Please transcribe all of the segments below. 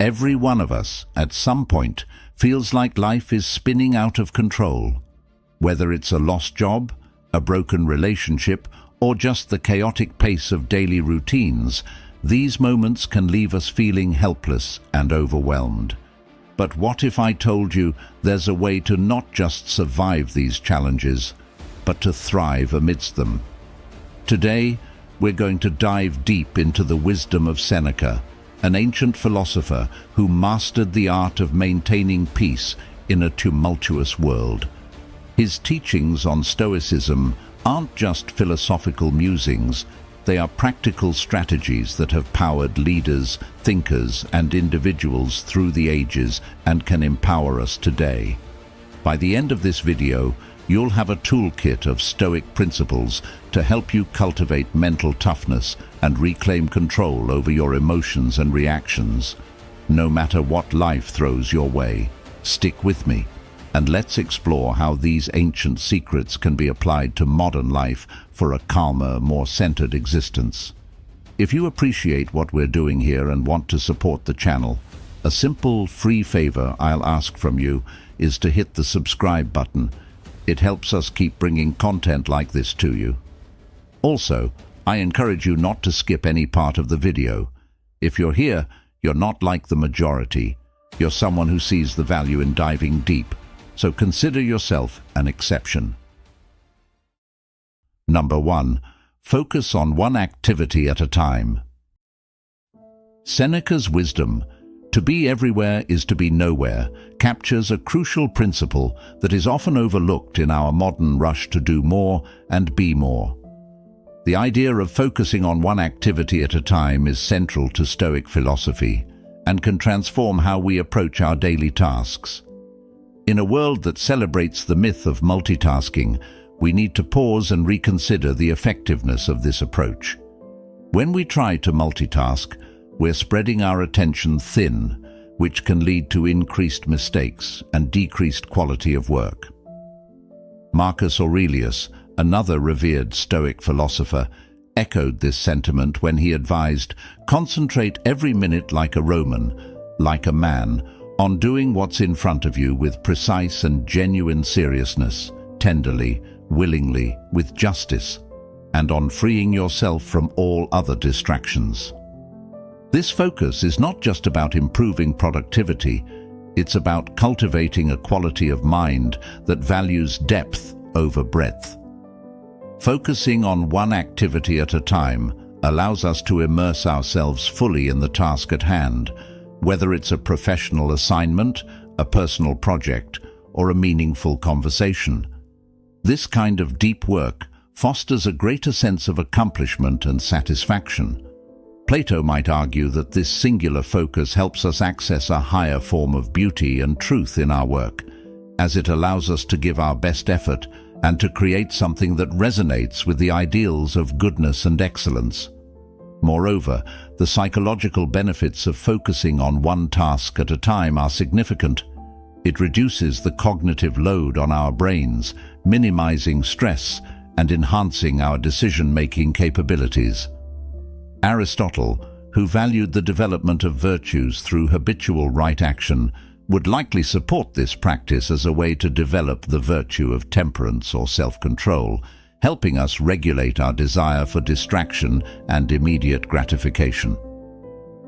Every one of us, at some point, feels like life is spinning out of control. Whether it's a lost job, a broken relationship, or just the chaotic pace of daily routines, these moments can leave us feeling helpless and overwhelmed. But what if I told you there's a way to not just survive these challenges, but to thrive amidst them? Today, we're going to dive deep into the wisdom of Seneca, an ancient philosopher who mastered the art of maintaining peace in a tumultuous world. His teachings on Stoicism aren't just philosophical musings, they are practical strategies that have powered leaders, thinkers, and individuals through the ages and can empower us today. By the end of this video, you'll have a toolkit of Stoic principles to help you cultivate mental toughness and reclaim control over your emotions and reactions. No matter what life throws your way, stick with me, and let's explore how these ancient secrets can be applied to modern life for a calmer, more centered existence. If you appreciate what we're doing here and want to support the channel, a simple, free favor I'll ask from you is to hit the subscribe button. It helps us keep bringing content like this to you. Also, I encourage you not to skip any part of the video. If you're here, you're not like the majority. You're someone who sees the value in diving deep, so consider yourself an exception. Number 1. Focus on one activity at a time. Seneca's wisdom, "To be everywhere is to be nowhere," captures a crucial principle that is often overlooked in our modern rush to do more and be more. The idea of focusing on one activity at a time is central to Stoic philosophy and can transform how we approach our daily tasks. In a world that celebrates the myth of multitasking, we need to pause and reconsider the effectiveness of this approach. When we try to multitask, we're spreading our attention thin, which can lead to increased mistakes and decreased quality of work. Marcus Aurelius, another revered Stoic philosopher, echoed this sentiment when he advised, "Concentrate every minute like a Roman, like a man, on doing what's in front of you with precise and genuine seriousness, tenderly, willingly, with justice, and on freeing yourself from all other distractions." This focus is not just about improving productivity, it's about cultivating a quality of mind that values depth over breadth. Focusing on one activity at a time allows us to immerse ourselves fully in the task at hand, whether it's a professional assignment, a personal project, or a meaningful conversation. This kind of deep work fosters a greater sense of accomplishment and satisfaction. Plato might argue that this singular focus helps us access a higher form of beauty and truth in our work, as it allows us to give our best effort and to create something that resonates with the ideals of goodness and excellence. Moreover, the psychological benefits of focusing on one task at a time are significant. It reduces the cognitive load on our brains, minimizing stress and enhancing our decision-making capabilities. Aristotle, who valued the development of virtues through habitual right action, would likely support this practice as a way to develop the virtue of temperance or self-control, helping us regulate our desire for distraction and immediate gratification.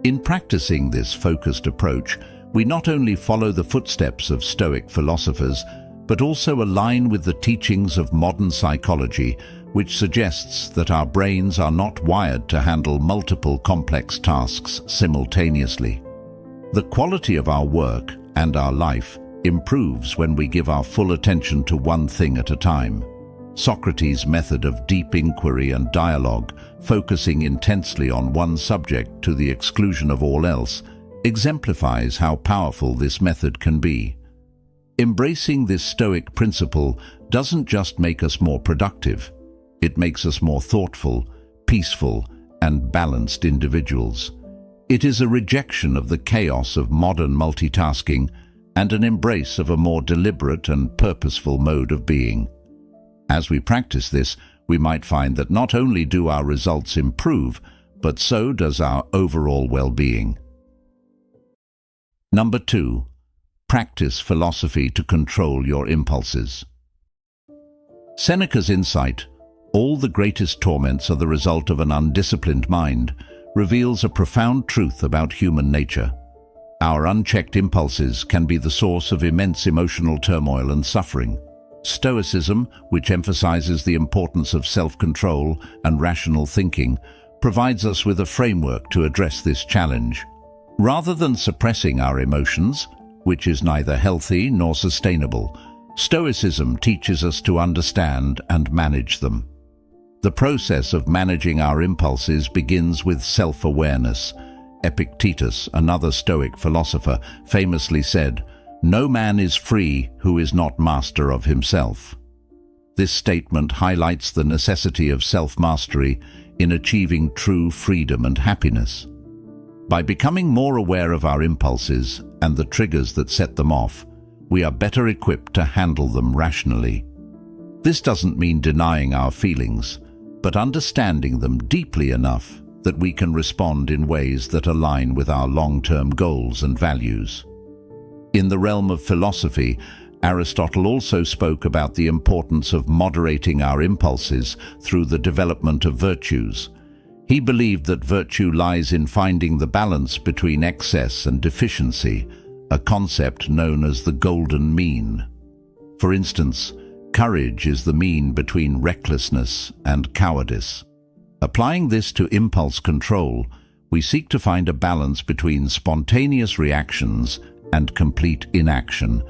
In practicing this focused approach, we not only follow the footsteps of Stoic philosophers, but also align with the teachings of modern psychology, which suggests that our brains are not wired to handle multiple complex tasks simultaneously. The quality of our work and our life improves when we give our full attention to one thing at a time. Socrates' method of deep inquiry and dialogue, focusing intensely on one subject to the exclusion of all else, exemplifies how powerful this method can be. Embracing this Stoic principle doesn't just make us more productive, it makes us more thoughtful, peaceful, and balanced individuals. It is a rejection of the chaos of modern multitasking and an embrace of a more deliberate and purposeful mode of being. As we practice this, we might find that not only do our results improve, but so does our overall well-being. Number 2. Practice philosophy to control your impulses. Seneca's insight, "All the greatest torments are the result of an undisciplined mind," reveals a profound truth about human nature. Our unchecked impulses can be the source of immense emotional turmoil and suffering. Stoicism, which emphasizes the importance of self-control and rational thinking, provides us with a framework to address this challenge. Rather than suppressing our emotions, which is neither healthy nor sustainable, Stoicism teaches us to understand and manage them. The process of managing our impulses begins with self-awareness. Epictetus, another Stoic philosopher, famously said, "No man is free who is not master of himself." This statement highlights the necessity of self-mastery in achieving true freedom and happiness. By becoming more aware of our impulses and the triggers that set them off, we are better equipped to handle them rationally. This doesn't mean denying our feelings, but understanding them deeply enough that we can respond in ways that align with our long-term goals and values. In the realm of philosophy, Aristotle also spoke about the importance of moderating our impulses through the development of virtues. He believed that virtue lies in finding the balance between excess and deficiency, a concept known as the golden mean. For instance, courage is the mean between recklessness and cowardice. Applying this to impulse control, we seek to find a balance between spontaneous reactions and complete inaction,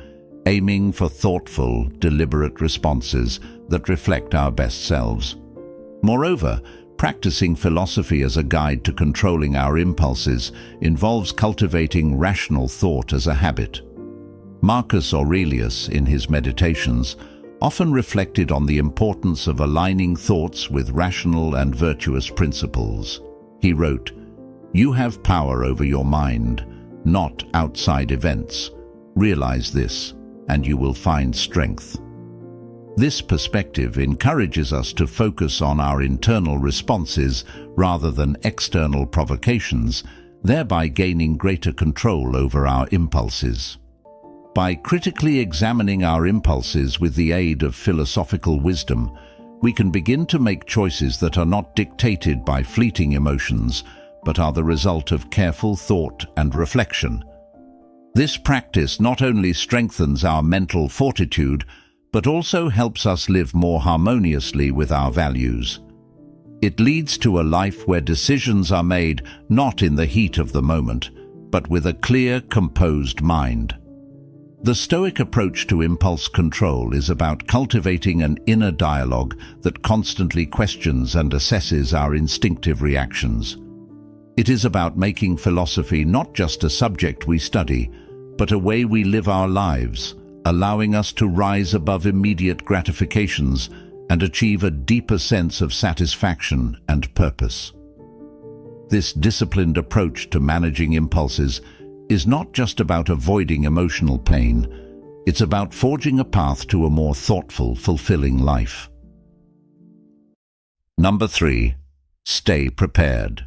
aiming for thoughtful, deliberate responses that reflect our best selves. Moreover, practicing philosophy as a guide to controlling our impulses involves cultivating rational thought as a habit. Marcus Aurelius, in his Meditations, often reflected on the importance of aligning thoughts with rational and virtuous principles. He wrote, "You have power over your mind, not outside events. Realize this, and you will find strength." This perspective encourages us to focus on our internal responses rather than external provocations, thereby gaining greater control over our impulses. By critically examining our impulses with the aid of philosophical wisdom, we can begin to make choices that are not dictated by fleeting emotions, but are the result of careful thought and reflection. This practice not only strengthens our mental fortitude, but also helps us live more harmoniously with our values. It leads to a life where decisions are made not in the heat of the moment, but with a clear, composed mind. The Stoic approach to impulse control is about cultivating an inner dialogue that constantly questions and assesses our instinctive reactions. It is about making philosophy not just a subject we study, but a way we live our lives, allowing us to rise above immediate gratifications and achieve a deeper sense of satisfaction and purpose. This disciplined approach to managing impulses is not just about avoiding emotional pain, it's about forging a path to a more thoughtful, fulfilling life. Number 3. Stay prepared.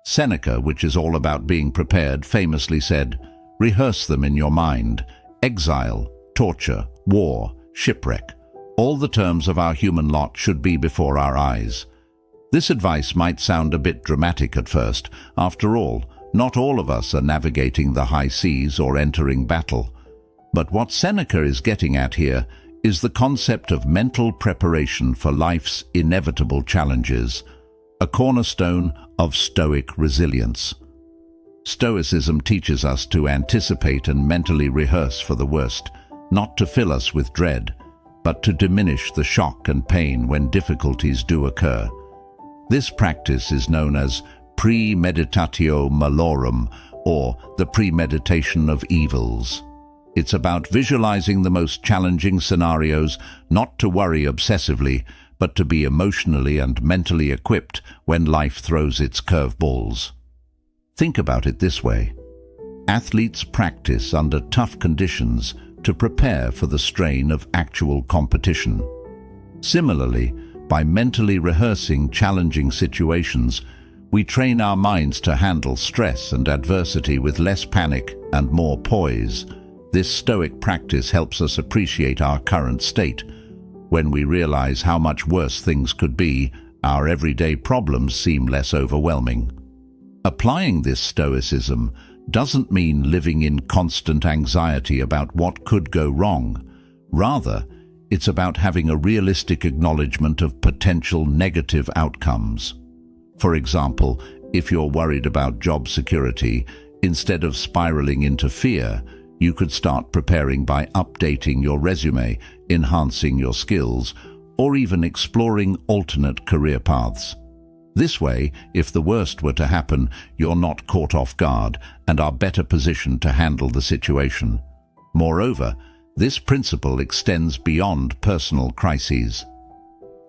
Seneca, which is all about being prepared, famously said, "Rehearse them in your mind. Exile, torture, war, shipwreck, all the terms of our human lot should be before our eyes." This advice might sound a bit dramatic at first. After all, not all of us are navigating the high seas or entering battle. But what Seneca is getting at here is the concept of mental preparation for life's inevitable challenges, a cornerstone of Stoic resilience. Stoicism teaches us to anticipate and mentally rehearse for the worst, not to fill us with dread, but to diminish the shock and pain when difficulties do occur. This practice is known as premeditatio malorum, or the premeditation of evils. It's about visualizing the most challenging scenarios, not to worry obsessively, but to be emotionally and mentally equipped when life throws its curveballs. Think about it this way. Athletes practice under tough conditions to prepare for the strain of actual competition. Similarly, by mentally rehearsing challenging situations, We train our minds to handle stress and adversity with less panic and more poise. This Stoic practice helps us appreciate our current state. When we realize how much worse things could be, our everyday problems seem less overwhelming. Applying this Stoicism doesn't mean living in constant anxiety about what could go wrong. Rather, it's about having a realistic acknowledgement of potential negative outcomes. For example, if you're worried about job security, instead of spiraling into fear, you could start preparing by updating your resume, enhancing your skills, or even exploring alternate career paths. This way, if the worst were to happen, you're not caught off guard and are better positioned to handle the situation. Moreover, this principle extends beyond personal crises.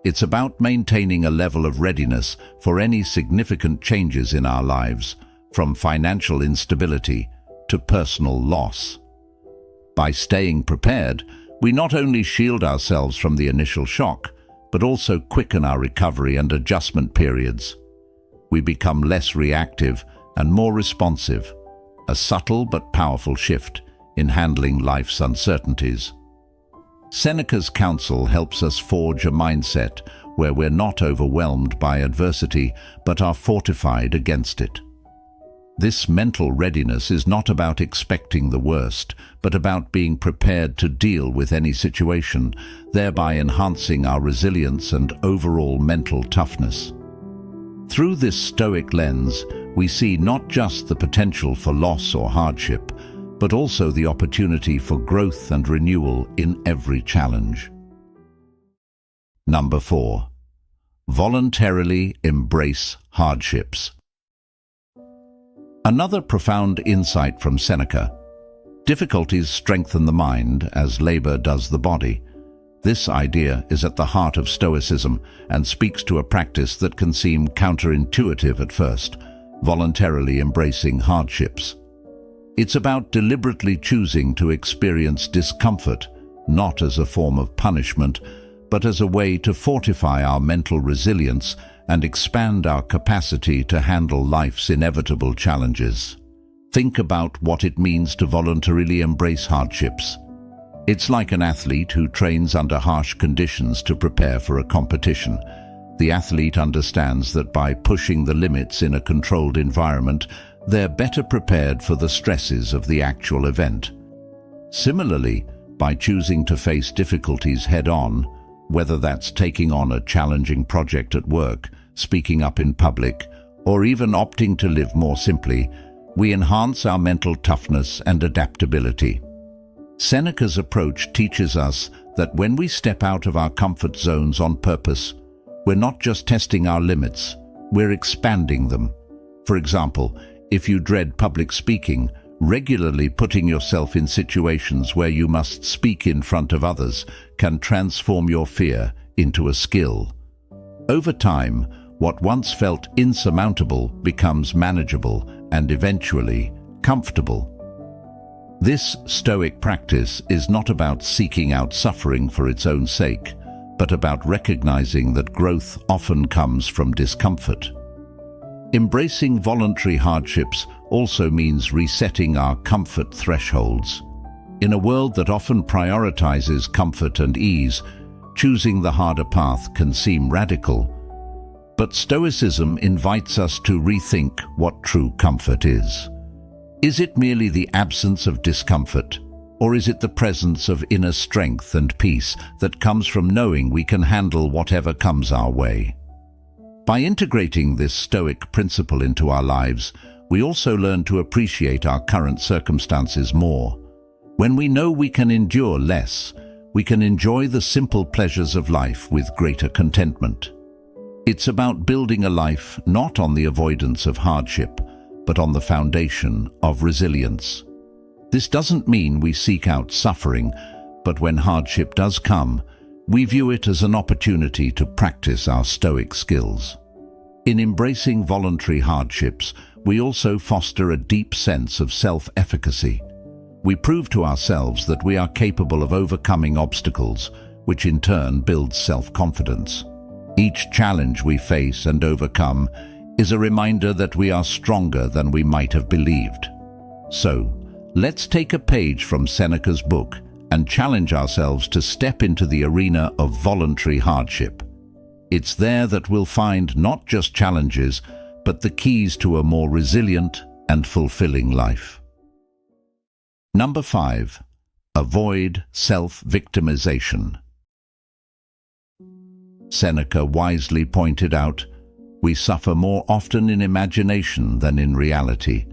It's about maintaining a level of readiness for any significant changes in our lives, from financial instability to personal loss. By staying prepared, we not only shield ourselves from the initial shock, but also quicken our recovery and adjustment periods. We become less reactive and more responsive, a subtle but powerful shift in handling life's uncertainties. Seneca's counsel helps us forge a mindset where we're not overwhelmed by adversity, but are fortified against it. This mental readiness is not about expecting the worst, but about being prepared to deal with any situation, thereby enhancing our resilience and overall mental toughness. Through this Stoic lens, we see not just the potential for loss or hardship, but also the opportunity for growth and renewal in every challenge. Number 4. Voluntarily embrace hardships. Another profound insight from Seneca: difficulties strengthen the mind as labor does the body. This idea is at the heart of Stoicism and speaks to a practice that can seem counterintuitive at first: voluntarily embracing hardships. It's about deliberately choosing to experience discomfort, not as a form of punishment, but as a way to fortify our mental resilience and expand our capacity to handle life's inevitable challenges. Think about what it means to voluntarily embrace hardships. It's like an athlete who trains under harsh conditions to prepare for a competition. The athlete understands that by pushing the limits in a controlled environment, they're better prepared for the stresses of the actual event. Similarly, by choosing to face difficulties head-on, whether that's taking on a challenging project at work, speaking up in public, or even opting to live more simply, we enhance our mental toughness and adaptability. Seneca's approach teaches us that when we step out of our comfort zones on purpose, we're not just testing our limits, we're expanding them. For example, if you dread public speaking, regularly putting yourself in situations where you must speak in front of others can transform your fear into a skill. Over time, what once felt insurmountable becomes manageable and eventually comfortable. This Stoic practice is not about seeking out suffering for its own sake, but about recognizing that growth often comes from discomfort. Embracing voluntary hardships also means resetting our comfort thresholds. In a world that often prioritizes comfort and ease, choosing the harder path can seem radical. But Stoicism invites us to rethink what true comfort is. Is it merely the absence of discomfort, or is it the presence of inner strength and peace that comes from knowing we can handle whatever comes our way? By integrating this Stoic principle into our lives, we also learn to appreciate our current circumstances more. When we know we can endure less, we can enjoy the simple pleasures of life with greater contentment. It's about building a life not on the avoidance of hardship, but on the foundation of resilience. This doesn't mean we seek out suffering, but when hardship does come, we view it as an opportunity to practice our Stoic skills. In embracing voluntary hardships, we also foster a deep sense of self-efficacy. We prove to ourselves that we are capable of overcoming obstacles, which in turn builds self-confidence. Each challenge we face and overcome is a reminder that we are stronger than we might have believed. So, let's take a page from Seneca's book and challenge ourselves to step into the arena of voluntary hardship. It's there that we'll find not just challenges, but the keys to a more resilient and fulfilling life. Number 5. Avoid self-victimization. Seneca wisely pointed out, "We suffer more often in imagination than in reality."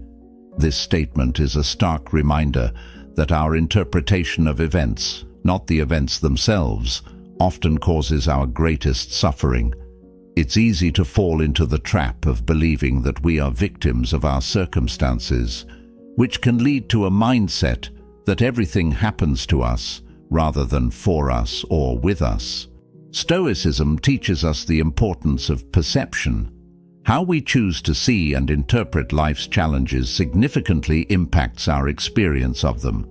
This statement is a stark reminder that our interpretation of events, not the events themselves, often causes our greatest suffering. It's easy to fall into the trap of believing that we are victims of our circumstances, which can lead to a mindset that everything happens to us rather than for us or with us. Stoicism teaches us the importance of perception. How we choose to see and interpret life's challenges significantly impacts our experience of them.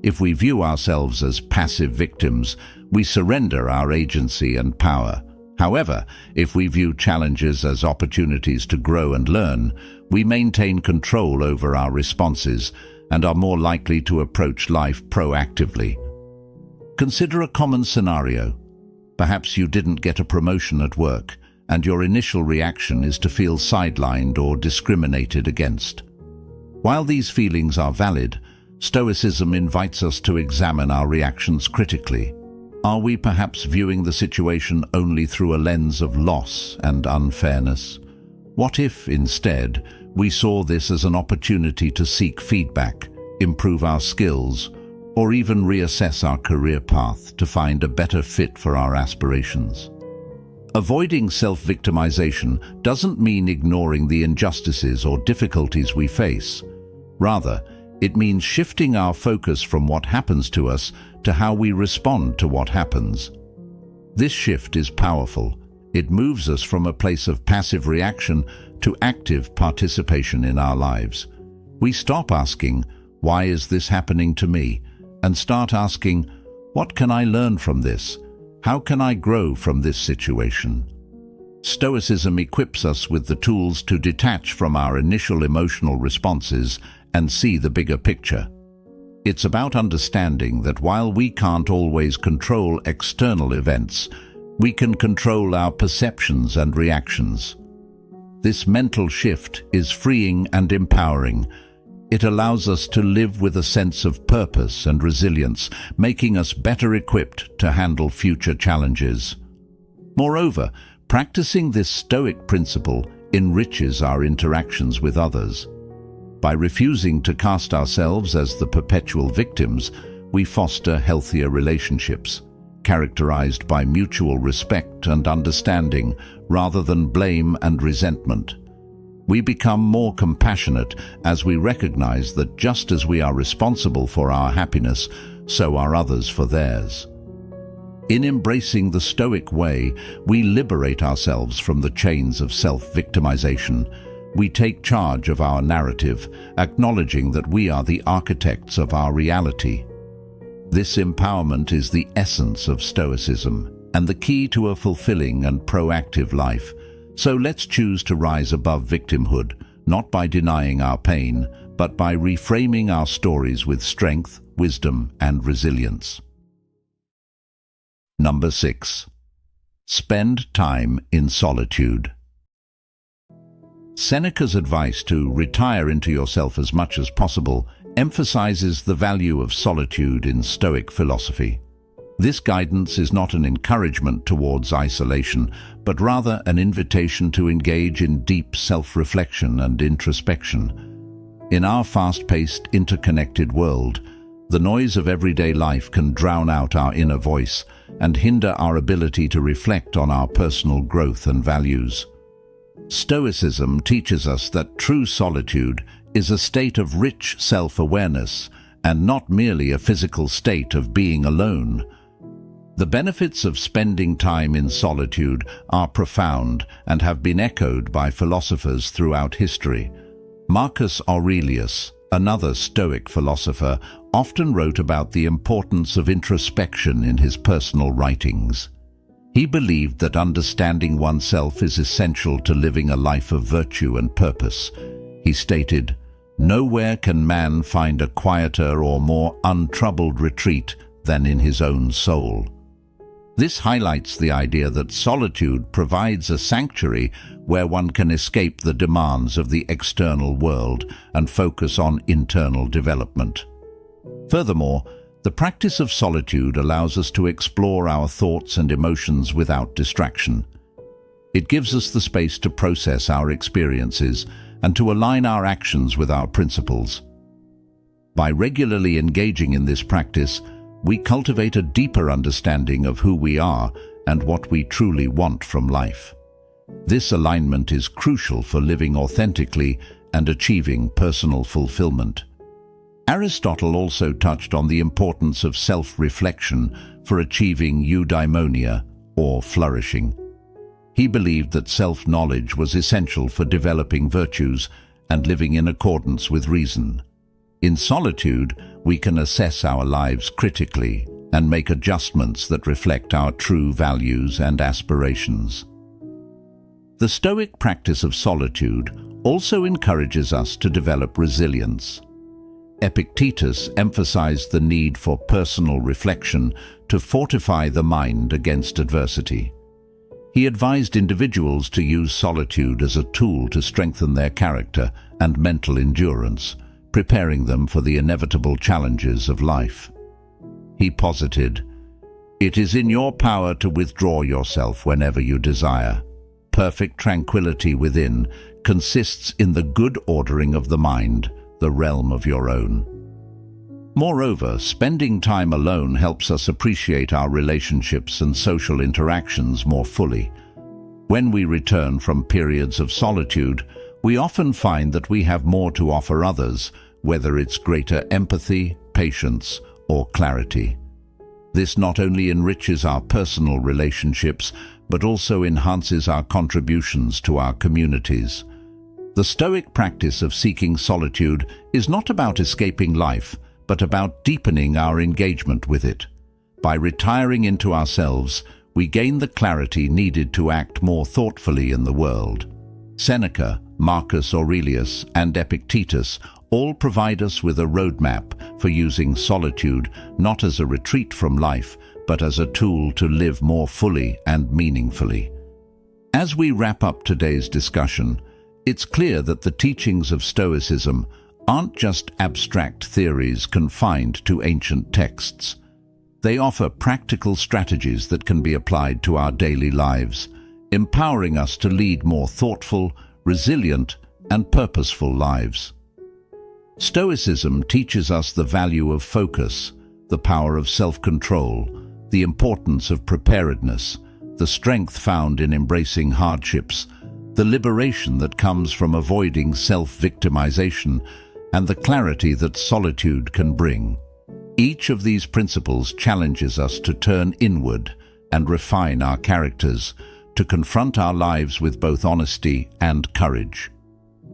If we view ourselves as passive victims, we surrender our agency and power. However, if we view challenges as opportunities to grow and learn, we maintain control over our responses and are more likely to approach life proactively. Consider a common scenario. Perhaps you didn't get a promotion at work, and your initial reaction is to feel sidelined or discriminated against. While these feelings are valid, Stoicism invites us to examine our reactions critically. Are we perhaps viewing the situation only through a lens of loss and unfairness? What if, instead, we saw this as an opportunity to seek feedback, improve our skills, or even reassess our career path to find a better fit for our aspirations? Avoiding self-victimization doesn't mean ignoring the injustices or difficulties we face. Rather, it means shifting our focus from what happens to us to how we respond to what happens. This shift is powerful. It moves us from a place of passive reaction to active participation in our lives. We stop asking, "Why is this happening to me?" and start asking, "What can I learn from this? How can I grow from this situation?" Stoicism equips us with the tools to detach from our initial emotional responses and see the bigger picture. It's about understanding that while we can't always control external events, we can control our perceptions and reactions. This mental shift is freeing and empowering. It allows us to live with a sense of purpose and resilience, making us better equipped to handle future challenges. Moreover, practicing this Stoic principle enriches our interactions with others. By refusing to cast ourselves as the perpetual victims, we foster healthier relationships, characterized by mutual respect and understanding rather than blame and resentment. We become more compassionate as we recognize that just as we are responsible for our happiness, so are others for theirs. In embracing the Stoic way, we liberate ourselves from the chains of self-victimization. We take charge of our narrative, acknowledging that we are the architects of our reality. This empowerment is the essence of Stoicism and the key to a fulfilling and proactive life. So let's choose to rise above victimhood, not by denying our pain, but by reframing our stories with strength, wisdom, and resilience. Number 6. Spend time in solitude. Seneca's advice to retire into yourself as much as possible emphasizes the value of solitude in Stoic philosophy. This guidance is not an encouragement towards isolation, but rather an invitation to engage in deep self-reflection and introspection. In our fast-paced, interconnected world, the noise of everyday life can drown out our inner voice and hinder our ability to reflect on our personal growth and values. Stoicism teaches us that true solitude is a state of rich self-awareness and not merely a physical state of being alone. The benefits of spending time in solitude are profound and have been echoed by philosophers throughout history. Marcus Aurelius, another Stoic philosopher, often wrote about the importance of introspection in his personal writings. He believed that understanding oneself is essential to living a life of virtue and purpose. He stated, "Nowhere can man find a quieter or more untroubled retreat than in his own soul." This highlights the idea that solitude provides a sanctuary where one can escape the demands of the external world and focus on internal development. Furthermore, the practice of solitude allows us to explore our thoughts and emotions without distraction. It gives us the space to process our experiences and to align our actions with our principles. By regularly engaging in this practice, we cultivate a deeper understanding of who we are and what we truly want from life. This alignment is crucial for living authentically and achieving personal fulfillment. Aristotle also touched on the importance of self-reflection for achieving eudaimonia, or flourishing. He believed that self-knowledge was essential for developing virtues and living in accordance with reason. In solitude, we can assess our lives critically and make adjustments that reflect our true values and aspirations. The Stoic practice of solitude also encourages us to develop resilience. Epictetus emphasized the need for personal reflection to fortify the mind against adversity. He advised individuals to use solitude as a tool to strengthen their character and mental endurance, preparing them for the inevitable challenges of life. He posited, "It is in your power to withdraw yourself whenever you desire. Perfect tranquility within consists in the good ordering of the mind, the realm of your own." Moreover, spending time alone helps us appreciate our relationships and social interactions more fully. When we return from periods of solitude, we often find that we have more to offer others, whether it's greater empathy, patience, or clarity. This not only enriches our personal relationships, but also enhances our contributions to our communities. The Stoic practice of seeking solitude is not about escaping life, but about deepening our engagement with it. By retiring into ourselves, we gain the clarity needed to act more thoughtfully in the world. Seneca, Marcus Aurelius, and Epictetus all provide us with a roadmap for using solitude not as a retreat from life, but as a tool to live more fully and meaningfully. As we wrap up today's discussion, it's clear that the teachings of Stoicism aren't just abstract theories confined to ancient texts. They offer practical strategies that can be applied to our daily lives, empowering us to lead more thoughtful, resilient, and purposeful lives. Stoicism teaches us the value of focus, the power of self-control, the importance of preparedness, the strength found in embracing hardships, the liberation that comes from avoiding self-victimization, and the clarity that solitude can bring. Each of these principles challenges us to turn inward and refine our characters, to confront our lives with both honesty and courage.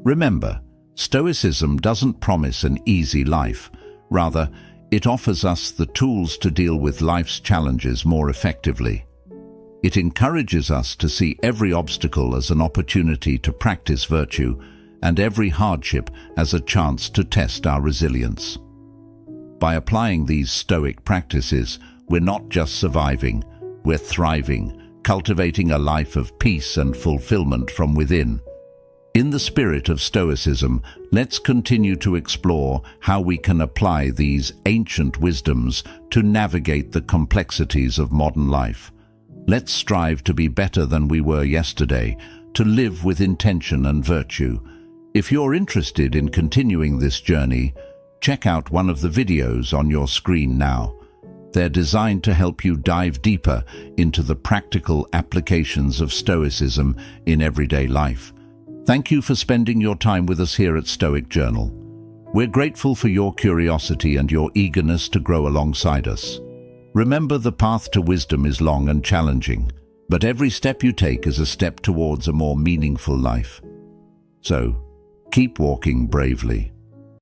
Remember, Stoicism doesn't promise an easy life. Rather, it offers us the tools to deal with life's challenges more effectively. It encourages us to see every obstacle as an opportunity to practice virtue and every hardship as a chance to test our resilience. By applying these Stoic practices, we're not just surviving, we're thriving, cultivating a life of peace and fulfillment from within. In the spirit of Stoicism, let's continue to explore how we can apply these ancient wisdoms to navigate the complexities of modern life. Let's strive to be better than we were yesterday, to live with intention and virtue. If you're interested in continuing this journey, check out one of the videos on your screen now. They're designed to help you dive deeper into the practical applications of Stoicism in everyday life. Thank you for spending your time with us here at Stoic Journal. We're grateful for your curiosity and your eagerness to grow alongside us. Remember, the path to wisdom is long and challenging, but every step you take is a step towards a more meaningful life. So, keep walking bravely.